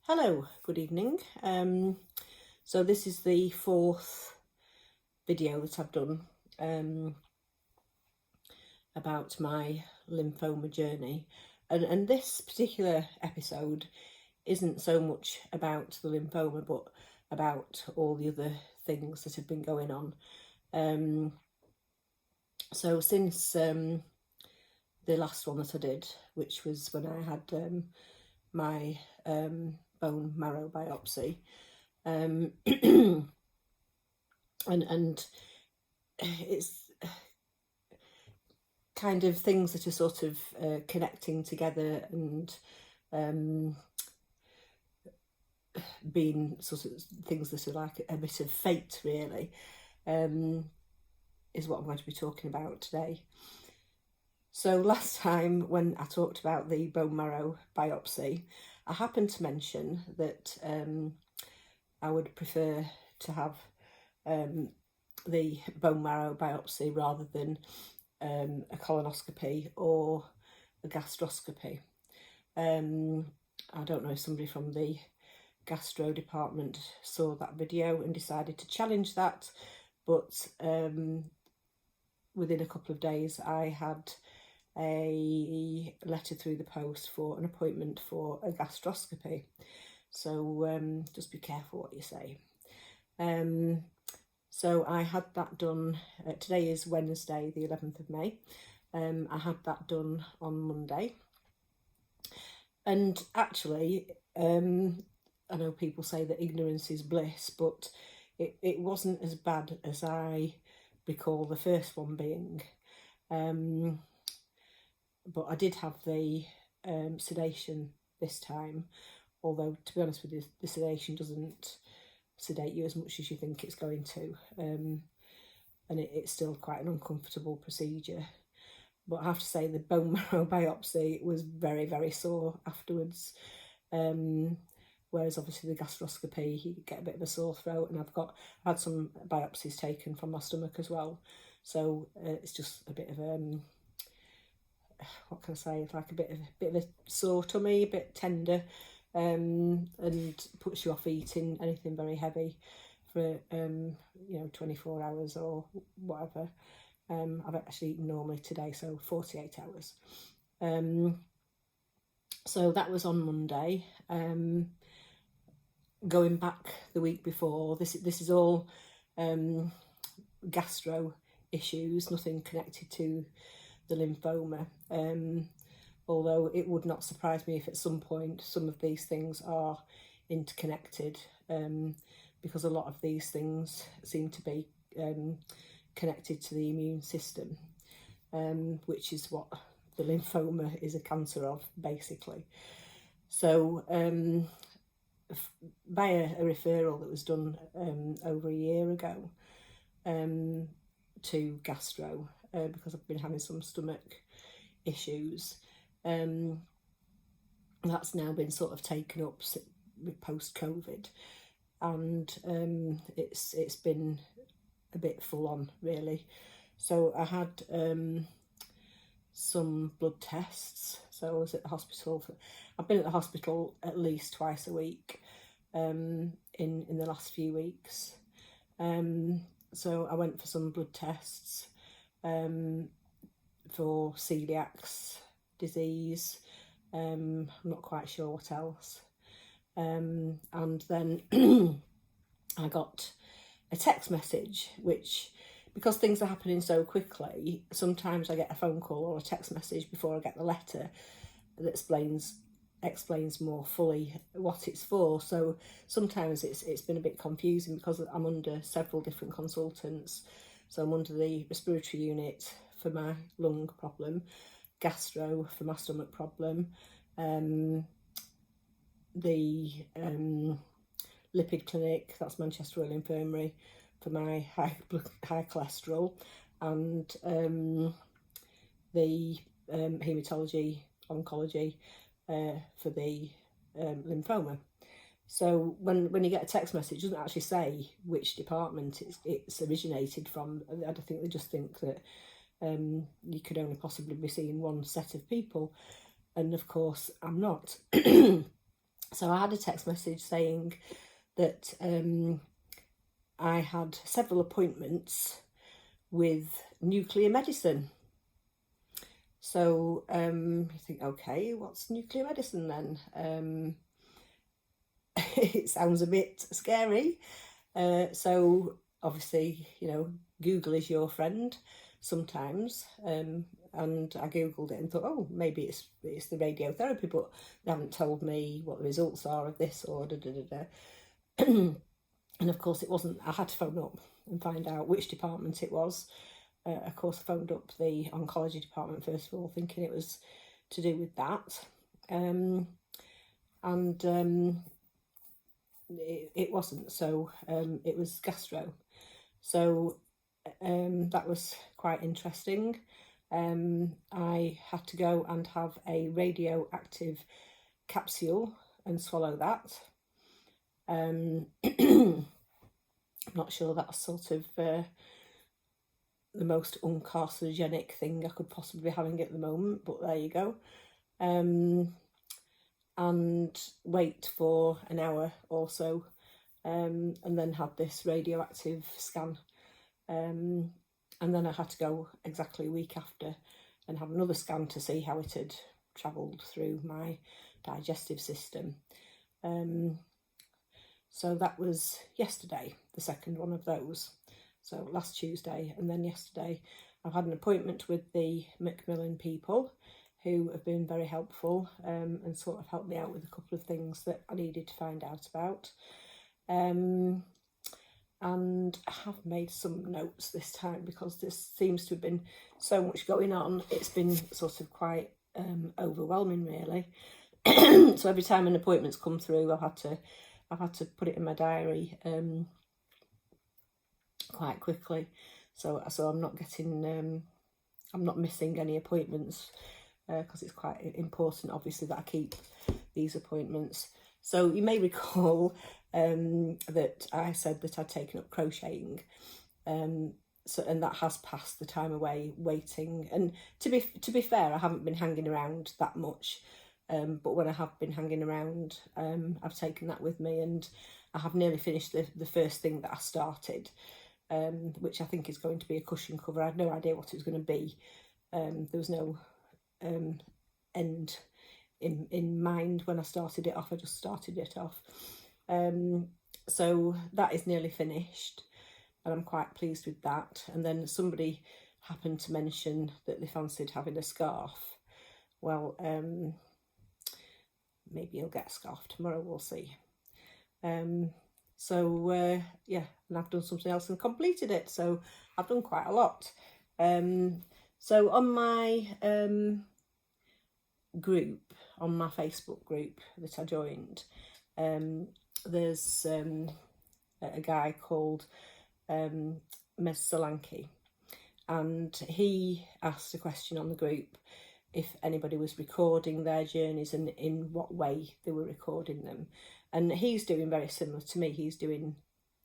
Hello, good evening. So this is the fourth video that I've done about my lymphoma journey, and this particular episode isn't so much about the lymphoma but about all the other things that have been going on. So since the last one that I did, which was when I had my bone marrow biopsy, and it's kind of things that are sort of connecting together and being sort of things that are like a bit of fate, really, is what I'm going to be talking about today. So last time when I talked about the bone marrow biopsy, I happened to mention that I would prefer to have the bone marrow biopsy rather than a colonoscopy or a gastroscopy. I don't know if somebody from the gastro department saw that video and decided to challenge that, but within a couple of days I had a letter through the post for an appointment for a gastroscopy. So just be careful what you say. So I had that done, today is Wednesday the 11th of May. I had that done on Monday. And actually, I know people say that ignorance is bliss, but it wasn't as bad as I recall the first one being. But I did have the sedation this time, although to be honest with you, the sedation doesn't sedate you as much as you think it's going to, and it's still quite an uncomfortable procedure. But I have to say the bone marrow biopsy was very, very sore afterwards, whereas obviously the gastroscopy you get a bit of a sore throat, and I've had some biopsies taken from my stomach as well, so it's just a bit of what can I say, like a bit of a sore tummy, a bit tender, and puts you off eating anything very heavy for 24 hours or whatever. I've actually eaten normally today, so 48 hours. So that was on Monday. Going back the week before, this is all gastro issues, nothing connected to the lymphoma, although it would not surprise me if at some point some of these things are interconnected, because a lot of these things seem to be connected to the immune system, which is what the lymphoma is a cancer of, basically. So by a referral that was done over a year ago to gastro, because I've been having some stomach issues, that's now been sort of taken up post-COVID, and it's been a bit full on, really. So I had some blood tests. So I was at the hospital I've been at the hospital at least twice a week in the last few weeks. So I went for some blood tests for celiac disease. I'm not quite sure what else. And then I got a text message, which, because things are happening so quickly, sometimes I get a phone call or a text message before I get the letter that explains more fully what it's for. So sometimes it's been a bit confusing because I'm under several different consultants. So I'm under the respiratory unit for my lung problem, gastro for my stomach problem, the lipid clinic, that's Manchester Royal Infirmary, for my high cholesterol, and the haematology oncology for the lymphoma. So when you get a text message, it doesn't actually say which department it's originated from. I don't think they just think that you could only possibly be seeing one set of people, and of course I'm not. So I had a text message saying that I had several appointments with nuclear medicine. So you think, okay, what's nuclear medicine then? It sounds a bit scary. So obviously, you know, Google is your friend sometimes. And I Googled it and thought, oh, maybe it's the radiotherapy, but they haven't told me what the results are of this or da da da da. And of course it wasn't. I had to phone up and find out which department it was. Of course, I phoned up the oncology department first of all, thinking it was to do with that. It wasn't. So it was gastro. So that was quite interesting. I had to go and have a radioactive capsule and swallow that. I'm not sure that's sort of the most uncarcinogenic thing I could possibly be having at the moment, but there you go. And wait for an hour or so, and then had this radioactive scan. And then I had to go exactly a week after and have another scan to see how it had travelled through my digestive system. So that was yesterday, the second one of those. So last Tuesday, and then yesterday I've had an appointment with the Macmillan people, who have been very helpful and sort of helped me out with a couple of things that I needed to find out about. And I have made some notes this time because there seems to have been so much going on. It's been sort of quite overwhelming, really. So every time an appointment's come through, I've had to put it in my diary quite quickly. So I'm not getting, I'm not missing any appointments, because it's quite important, obviously, that I keep these appointments. So you may recall that I said that I'd taken up crocheting, and that has passed the time away waiting. And to be fair, I haven't been hanging around that much, but when I have been hanging around, I've taken that with me, and I have nearly finished the first thing that I started, which I think is going to be a cushion cover. I had no idea what it was going to be. There was no end in mind when I started it off. I just started it off. So that is nearly finished, and I'm quite pleased with that. And then somebody happened to mention that they fancied having a scarf. Well, maybe I'll get a scarf tomorrow, we'll see. So yeah, and I've done something else and completed it, so I've done quite a lot. So on my group, on my Facebook group that I joined, there's a guy called Mez Solanki, and he asked a question on the group if anybody was recording their journeys and in what way they were recording them. And he's doing very similar to me. He's doing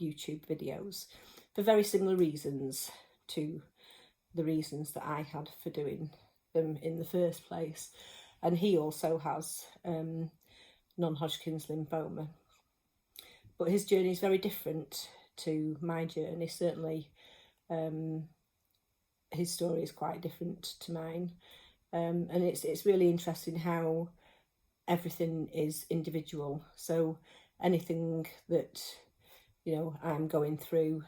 YouTube videos for very similar reasons to the reasons that I had for doing them in the first place. And he also has non-Hodgkin's lymphoma. But his journey is very different to my journey. Certainly his story is quite different to mine. And it's really interesting how everything is individual. So anything that, you know, I'm going through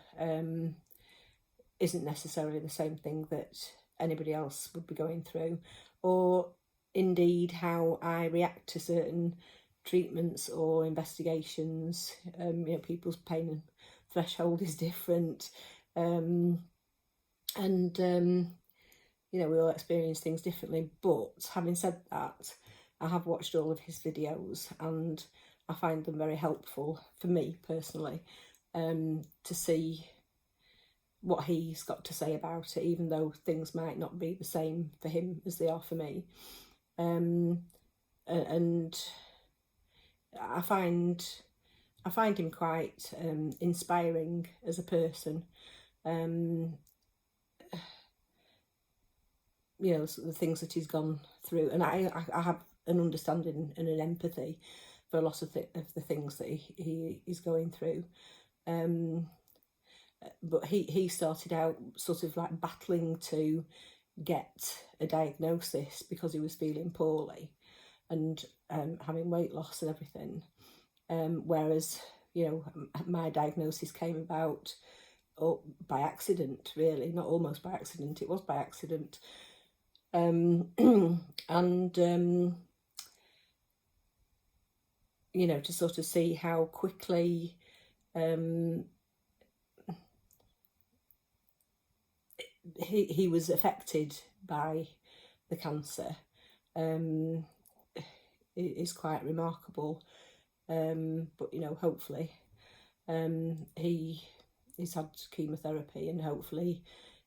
isn't necessarily the same thing that anybody else would be going through, or indeed how I react to certain treatments or investigations. You know, people's pain threshold is different, and you know, we all experience things differently. But having said that, I have watched all of his videos and I find them very helpful for me personally, to see what he's got to say about it, even though things might not be the same for him as they are for me. And I find him quite inspiring as a person. You know, the things that he's gone through, and I have an understanding and an empathy for a lot of the things that he is going through. But he started out sort of like battling to get a diagnosis because he was feeling poorly and having weight loss and everything. Whereas, you know, my diagnosis came about by accident, really, not almost by accident, it was by accident. And you know, to sort of see how quickly he was affected by the cancer is quite remarkable. But you know, hopefully he's had chemotherapy, and hopefully,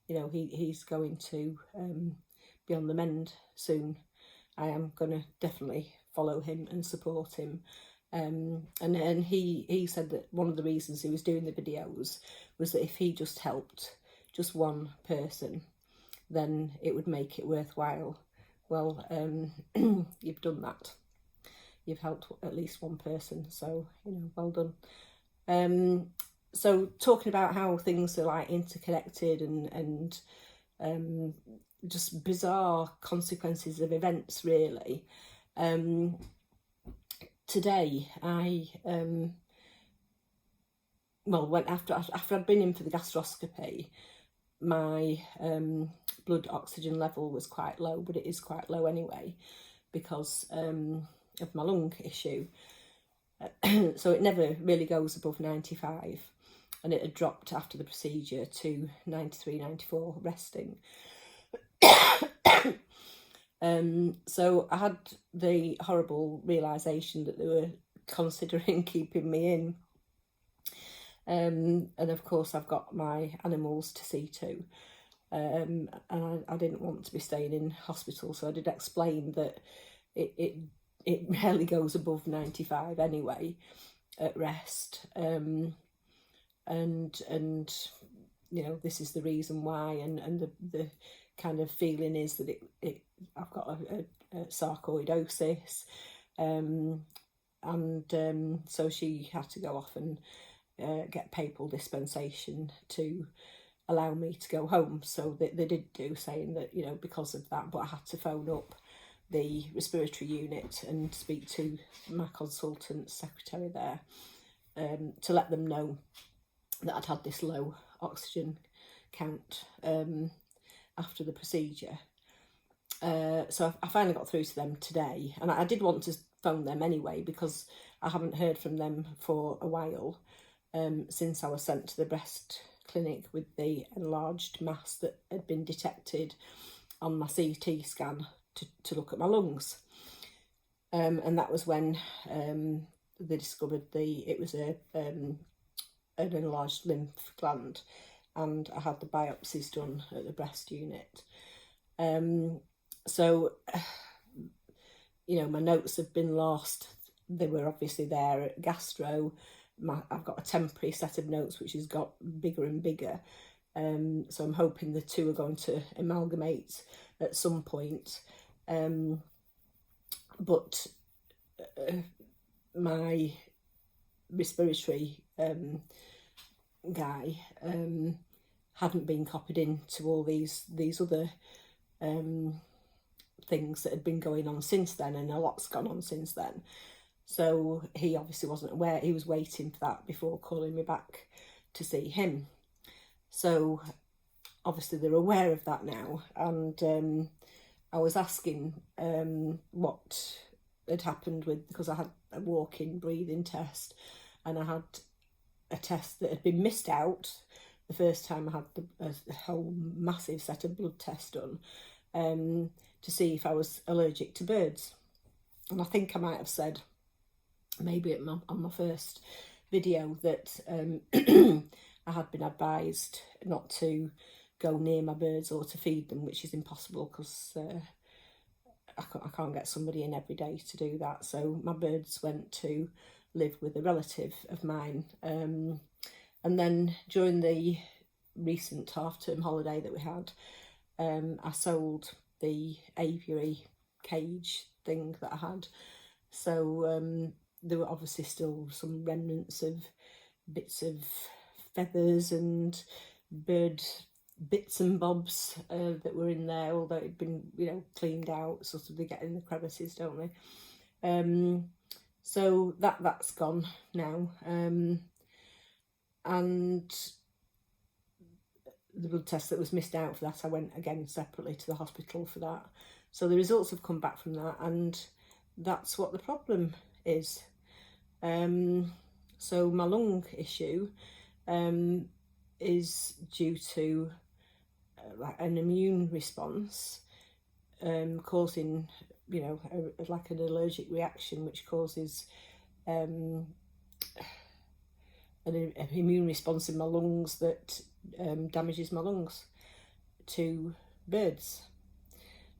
you know, he's going to be on the mend soon. I am going to definitely follow him and support him. And he said that one of the reasons he was doing the videos was that if he just helped just one person, then it would make it worthwhile. Well, you've done that. You've helped at least one person, so, you know, well done. So talking about how things are like interconnected and just bizarre consequences of events, really. Today I went after I'd been in for the gastroscopy. My blood oxygen level was quite low, but it is quite low anyway because of my lung issue. So it never really goes above 95, and it had dropped after the procedure to 93, 94 resting. So I had the horrible realisation that they were considering keeping me in. And of course I've got my animals to see to, and I didn't want to be staying in hospital, so I did explain that it rarely goes above 95 anyway at rest, and you know, this is the reason why, and the kind of feeling is that I've got a sarcoidosis, so she had to go off and get papal dispensation to allow me to go home. So they did do, saying that, you know, because of that, but I had to phone up the respiratory unit and speak to my consultant secretary there to let them know that I'd had this low oxygen count after the procedure. So I finally got through to them today, and I did want to phone them anyway because I haven't heard from them for a while, since I was sent to the breast clinic with the enlarged mass that had been detected on my CT scan to look at my lungs. And that was when they discovered it was an enlarged lymph gland, and I had the biopsies done at the breast unit. So, you know, my notes have been lost. They were obviously there at gastro. I've got a temporary set of notes which has got bigger and bigger. So I'm hoping the two are going to amalgamate at some point. But my respiratory guy hadn't been copied into all these other things that had been going on since then, and a lot's gone on since then. So he obviously wasn't aware. He was waiting for that before calling me back to see him. So obviously they're aware of that now, and I was asking what had happened because I had a walk-in breathing test, and I had a test that had been missed out the first time I had a whole massive set of blood tests done, to see if I was allergic to birds. And I think I might have said, maybe on my first video, that I had been advised not to go near my birds or to feed them, which is impossible because I can't get somebody in every day to do that. So my birds went to live with a relative of mine. And then during the recent half-term holiday that we had, I sold the aviary cage thing that I had. So there were obviously still some remnants of bits of feathers and bird bits and bobs that were in there, although it'd been, you know, cleaned out. Sort of, they get in the crevices, don't they? So that's gone now, and the blood test that was missed out for that, I went again separately to the hospital for that. So the results have come back from that, and that's what the problem is. So my lung issue is due to like an immune response causing, you know, like an allergic reaction, which causes an immune response in my lungs that damages my lungs to birds.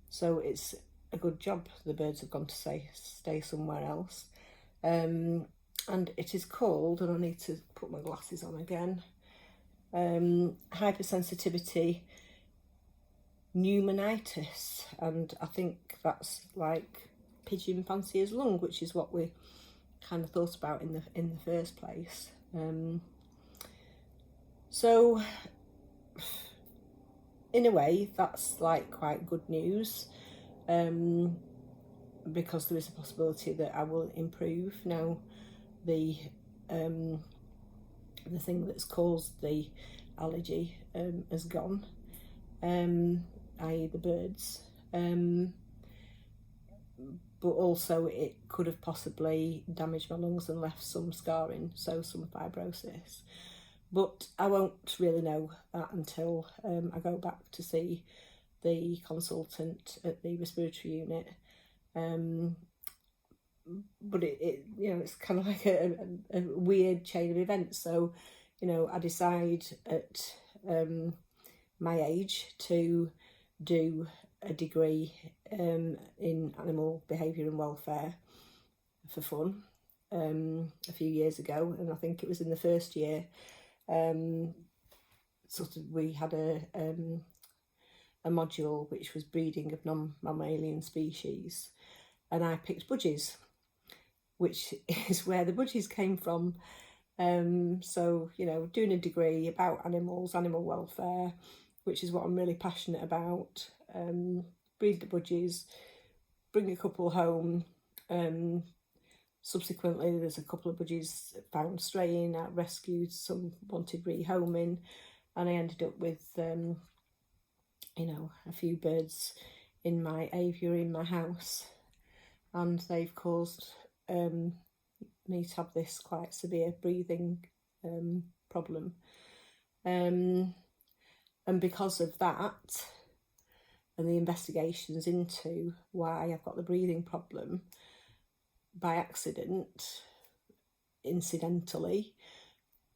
So it's a good job the birds have gone to stay somewhere else. And it is called, and I need to put my glasses on again, hypersensitivity pneumonitis, and I think that's like pigeon fancier's lung, which is what we kind of thought about in the first place. So in a way that's like quite good news, because there is a possibility that I will improve. Now the thing that's caused the allergy has gone, i.e. the birds, but also it could have possibly damaged my lungs and left some scarring, so some fibrosis. But I won't really know that until I go back to see the consultant at the respiratory unit. But it you know, it's kind of like a weird chain of events. So, you know, I decide at my age to do a degree in animal behaviour and welfare for fun a few years ago, and I think it was in the first year. Sort of, we had a module which was breeding of non-mammalian species, and I picked budgies, which is where the budgies came from. So, you know, doing a degree about animals, animal welfare, which is what I'm really passionate about. Breed the budgies, bring a couple home. Subsequently, there's a couple of budgies found straying, I rescued, some wanted rehoming, and I ended up with, you know, a few birds in my aviary in my house, and they've caused me to have this quite severe breathing problem. And because of that, and the investigations into why I've got the breathing problem, by accident, incidentally,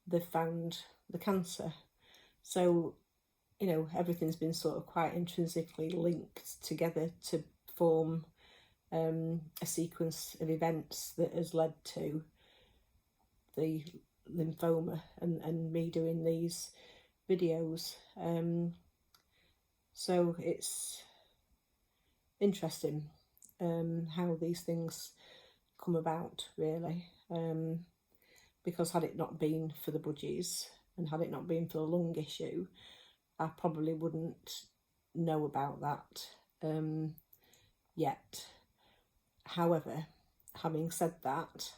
they've found the cancer. So, you know, everything's been sort of quite intrinsically linked together to form a sequence of events that has led to the lymphoma and me doing these videos. So it's interesting how these things come about, really, because had it not been for the budgies and had it not been for the lung issue, I probably wouldn't know about that yet. However, having said that,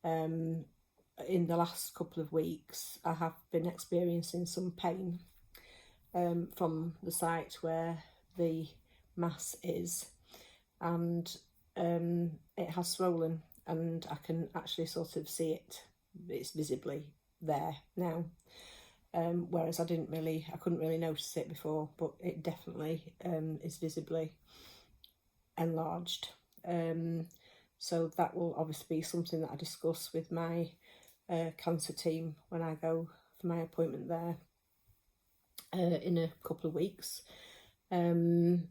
in the last couple of weeks I have been experiencing some pain from the site where the mass is, and it has swollen, and I can actually sort of see it. It's visibly there now, whereas I couldn't really notice it before, but it definitely is visibly enlarged. So that will obviously be something that I discuss with my cancer team when I go for my appointment there in a couple of weeks. And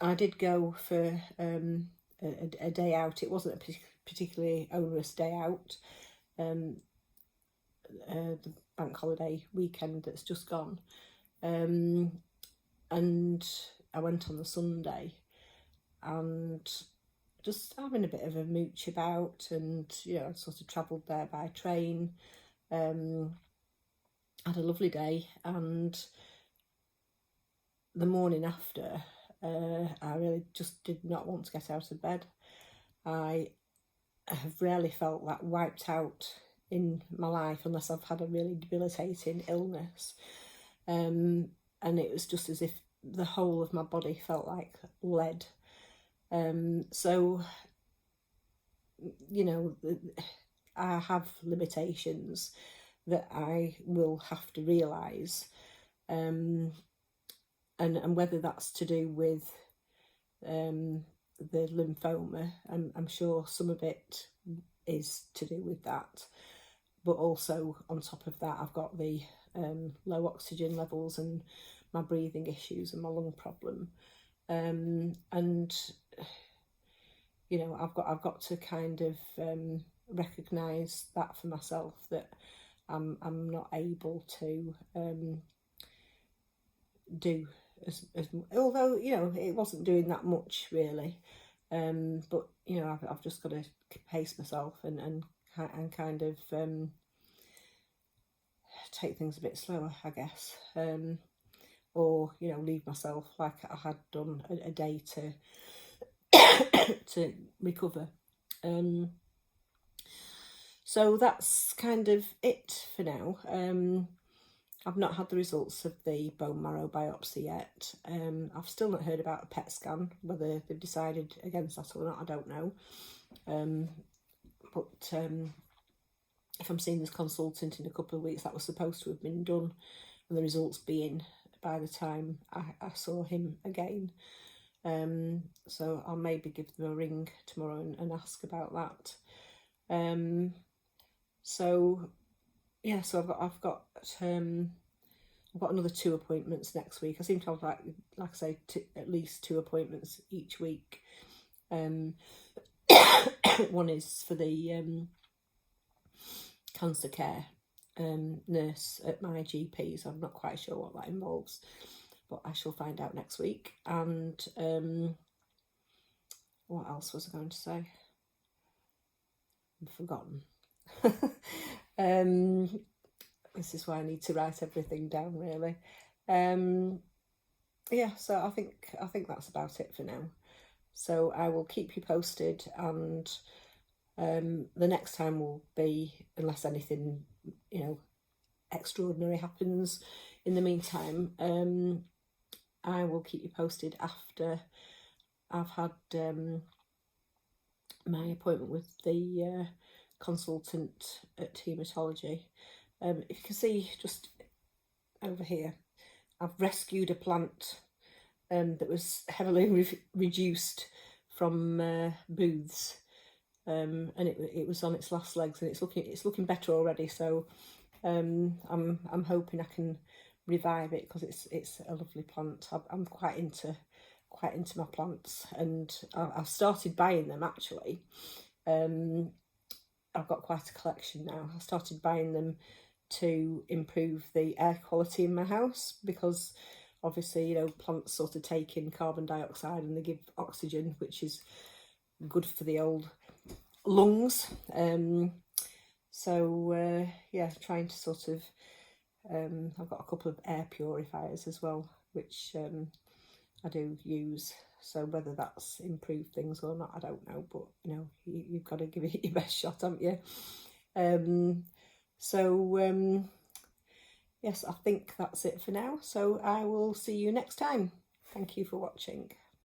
I did go for a day out. It wasn't a particularly onerous day out. The bank holiday weekend that's just gone. And I went on the Sunday, and just having a bit of a mooch about, and you know, I sort of travelled there by train. Had a lovely day, and the morning after, I really just did not want to get out of bed. I have rarely felt that wiped out in my life unless I've had a really debilitating illness. And it was just as if the whole of my body felt like lead. So, you know, I have limitations that I will have to realise. And whether that's to do with the lymphoma, I'm sure some of it is to do with that, but also on top of that I've got the low oxygen levels and my breathing issues and my lung problem, and you know, I've got to kind of recognise that for myself, that I'm not able to do as although, you know, it wasn't doing that much really, but you know, I've just got to pace myself and kind of take things a bit slower, I guess, or you know, leave myself, like I had done, a day to to recover. So that's kind of it for now. I've not had the results of the bone marrow biopsy yet. I've still not heard about a PET scan. Whether they've decided against that or not, I don't know. But if I'm seeing this consultant in a couple of weeks, that was supposed to have been done, and the results be in by the time I saw him again. So I'll maybe give them a ring tomorrow and ask about that. So yeah, so I've got another 2 appointments next week. I seem to have like I say, at least 2 appointments each week. One is for the cancer care nurse at my GP, so I'm not quite sure what that involves, but I shall find out next week. And what else was I going to say? I've forgotten. This is why I need to write everything down, really. Yeah, so I think that's about it for now. So I will keep you posted, and the next time will be, unless anything, you know, extraordinary happens in the meantime, I will keep you posted after I've had my appointment with the consultant at haematology. If you can see just over here, I've rescued a plant that was heavily reduced from booths, and it was on its last legs, and it's looking better already. So I'm hoping I can revive it, because it's a lovely plant. I'm quite into my plants, and I've started buying them actually. I've got quite a collection now. I started buying them to improve the air quality in my house, because obviously, you know, plants sort of take in carbon dioxide and they give oxygen, which is good for the old lungs. So yeah, trying to sort of I've got a couple of air purifiers as well, which I do use. So whether that's improved things or not, I don't know, but you know, you've got to give it your best shot, haven't you? Yes, I think that's it for now. So I will see you next time. Thank you for watching.